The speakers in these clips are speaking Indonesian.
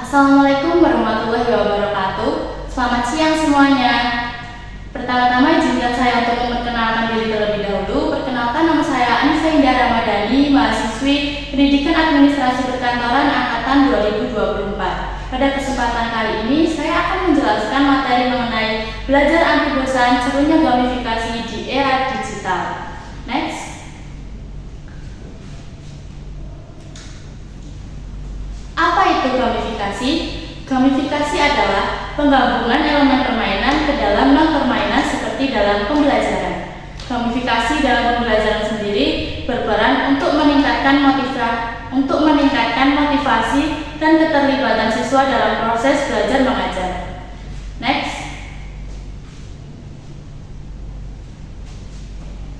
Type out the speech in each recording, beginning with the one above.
Assalamualaikum warahmatullahi wabarakatuh. Selamat siang semuanya. Pertama-tama izinkan saya untuk memperkenalkan diri terlebih dahulu. Perkenalkan, nama saya Anissa Indah Ramadhani, mahasiswi Pendidikan Administrasi Perkantoran Angkatan 2024. Pada kesempatan kali ini, saya akan menjelaskan materi mengenai belajar anti bosan, serunya gamifikasi di era digital. Next. Apa itu gamifikasi? Gamifikasi adalah penggabungan elemen permainan ke dalam non-permainan seperti dalam pembelajaran. Gamifikasi dalam pembelajaran sendiri berperan untuk meningkatkan motivasi dan keterlibatan siswa dalam proses belajar mengajar. Next.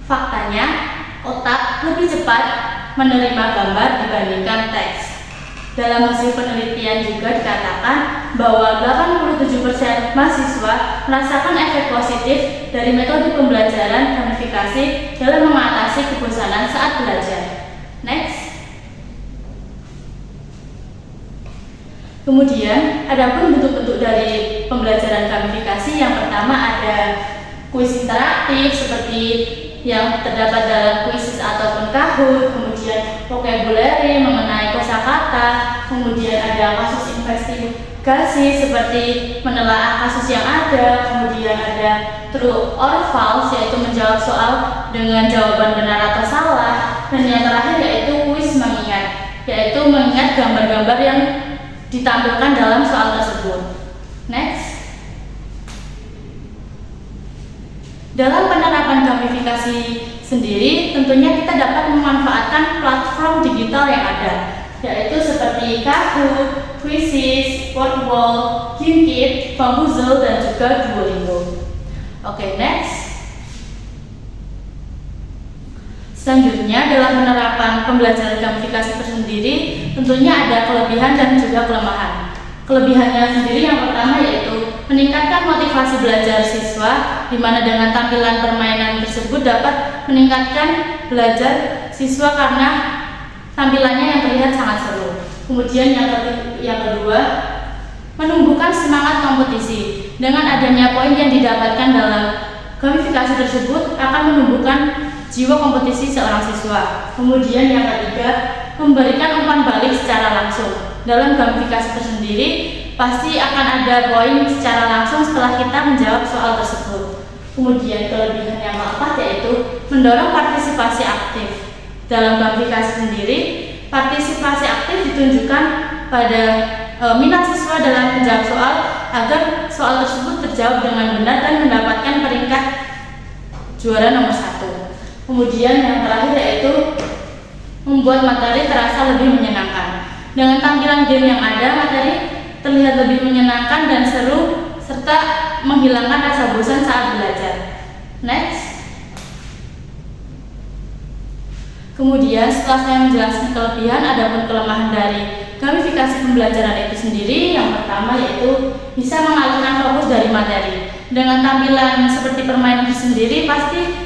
Faktanya, otak lebih cepat menerima gambar dibandingkan teks. Dalam hasil penelitian juga dikatakan bahwa 87% mahasiswa merasakan efek positif dari metode pembelajaran gamifikasi dalam mengatasi kebosanan saat belajar. Next. Kemudian, adapun bentuk-bentuk dari pembelajaran gamifikasi, yang pertama ada kuis interaktif seperti yang terdapat dalam kuis ataupun Kahoot, kemudian vocabulary mengenai kosakata, kemudian ada kasus investigasi seperti menelaah kasus yang ada, kemudian ada true or false yaitu menjawab soal dengan jawaban benar atau salah, dan yang terakhir yaitu kuis mengingat, yaitu mengingat gambar-gambar yang ditampilkan dalam soal tersebut. Next. Dalam penerapan gamifikasi sendiri, tentunya kita dapat memanfaatkan platform digital yang ada, yaitu seperti Kahoot, Quizizz, Boardwalk, Gimkit, Bamboozle, dan juga Duolingo. Oke, next. Selanjutnya, dalam penerapan pembelajaran gamifikasi tersendiri, tentunya ada kelebihan dan juga kelemahan. Kelebihannya sendiri yang pertama yaitu meningkatkan motivasi belajar siswa, di mana dengan tampilan permainan tersebut dapat meningkatkan belajar siswa karena tampilannya yang terlihat sangat seru. Kemudian yang kedua, menumbuhkan semangat kompetisi. Dengan adanya poin yang didapatkan dalam gamifikasi tersebut akan menumbuhkan jiwa kompetisi seorang siswa. Kemudian yang ketiga, memberikan umpan balik secara langsung. Dalam gamifikasi tersendiri pasti akan ada poin secara langsung setelah kita menjawab soal tersebut. Kemudian kelebihan yang keempat yaitu mendorong partisipasi aktif. Dalam gamifikasi sendiri, partisipasi aktif ditunjukkan pada minat siswa dalam menjawab soal agar soal tersebut terjawab dengan benar dan mendapatkan peringkat juara nomor 1. Kemudian yang terakhir yaitu membuat materi terasa lebih menyenangkan. Dengan tampilan game yang ada, materi terlihat lebih menyenangkan dan seru serta menghilangkan rasa bosan saat belajar. Next. Kemudian setelah saya menjelaskan kelebihan adapun kelemahan dari gamifikasi pembelajaran itu sendiri, yang pertama yaitu bisa mengalihkan fokus dari materi. Dengan tampilan seperti permainan itu sendiri pasti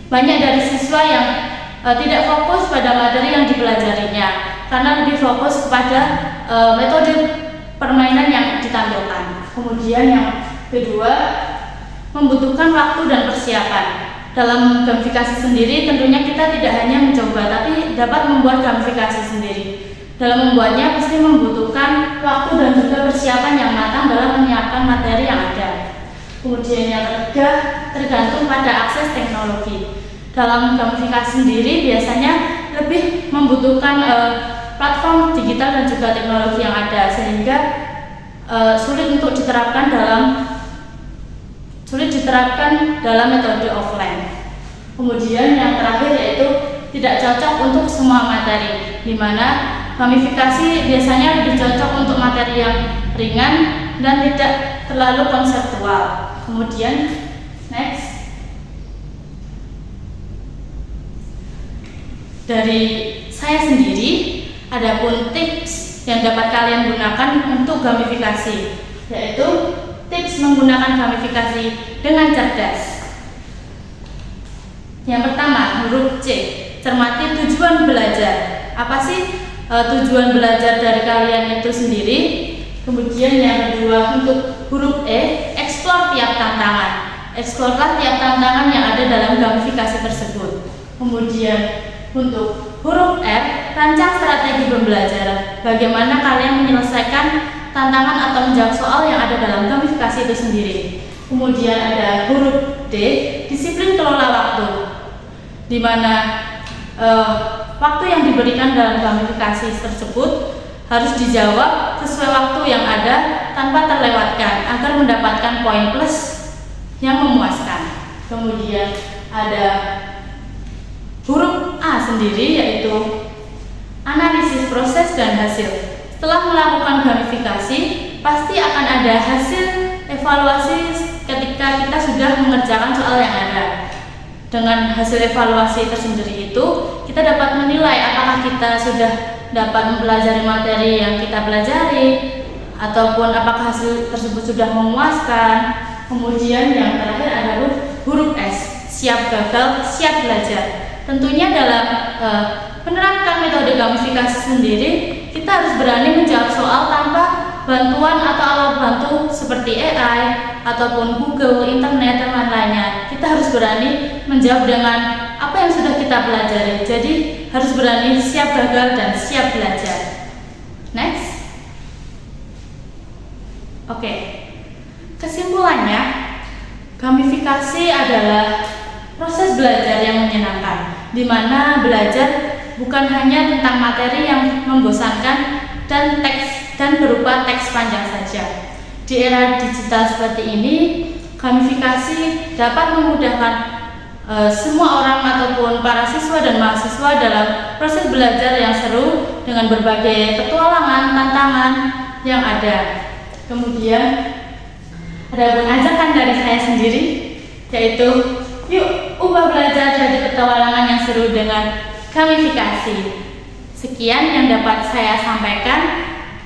banyak dari siswa yang tidak fokus pada materi yang dipelajarinya karena lebih fokus kepada metode permainan yang ditampilkan. Kemudian yang kedua, membutuhkan waktu dan persiapan. Dalam gamifikasi sendiri tentunya kita tidak hanya mencoba tapi dapat membuat gamifikasi sendiri. Dalam membuatnya pasti membutuhkan waktu dan juga persiapan yang matang dalam menyiapkan materi yang ada. Kemudian yang ketiga, tergantung pada akses teknologi. Dalam gamifikasi sendiri biasanya lebih membutuhkan platform digital dan juga teknologi yang ada sehingga sulit diterapkan dalam metode offline. Kemudian yang terakhir yaitu tidak cocok untuk semua materi, di mana gamifikasi biasanya lebih cocok untuk materi yang ringan dan tidak terlalu konseptual. Kemudian next. Dari saya sendiri, adapun tips yang dapat kalian gunakan untuk gamifikasi, yaitu tips menggunakan gamifikasi dengan cerdas. Yang pertama, huruf C, cermati tujuan belajar. Apa sih tujuan belajar dari kalian itu sendiri. Kemudian yang kedua, untuk huruf E, eksplor tiap tantangan. Eksplorlah tiap tantangan yang ada dalam gamifikasi tersebut. Kemudian untuk huruf R, rancang strategi pembelajaran. Bagaimana kalian menyelesaikan tantangan atau menjawab soal yang ada dalam gamifikasi itu sendiri. Kemudian ada huruf D, disiplin kelola waktu, di mana waktu yang diberikan dalam gamifikasi tersebut harus dijawab sesuai waktu yang ada tanpa terlewatkan agar mendapatkan poin plus yang memuaskan. Kemudian ada huruf A sendiri, yaitu analisis proses dan hasil. Setelah melakukan gamifikasi, pasti akan ada hasil evaluasi ketika kita sudah mengerjakan soal yang ada. Dengan hasil evaluasi tersendiri itu, kita dapat menilai apakah kita sudah dapat mempelajari materi yang kita pelajari, ataupun apakah hasil tersebut sudah memuaskan. Kemudian yang terakhir adalah huruf S, siap gagal, siap belajar. Tentunya dalam menerapkan metode gamifikasi sendiri, kita harus berani menjawab soal tanpa bantuan atau alat bantu seperti AI ataupun Google, internet, dan lain-lainnya. Kita harus berani menjawab dengan apa yang sudah kita pelajari. Jadi harus berani siap gagal dan siap belajar. Next. Oke. Kesimpulannya, gamifikasi adalah proses belajar yang menyenangkan, di mana belajar bukan hanya tentang materi yang membosankan dan berupa teks panjang saja. Di era digital seperti ini, gamifikasi dapat memudahkan semua orang ataupun para siswa dan mahasiswa dalam proses belajar yang seru dengan berbagai petualangan, tantangan yang ada. Kemudian ada ajakan dari saya sendiri, yaitu yuk ubah belajar dari petualangan yang seru dengan gamifikasi. Sekian yang dapat saya sampaikan.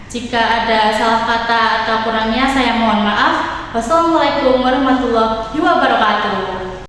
Jika ada salah kata atau kurangnya, saya mohon maaf. Wassalamualaikum warahmatullahi wabarakatuh.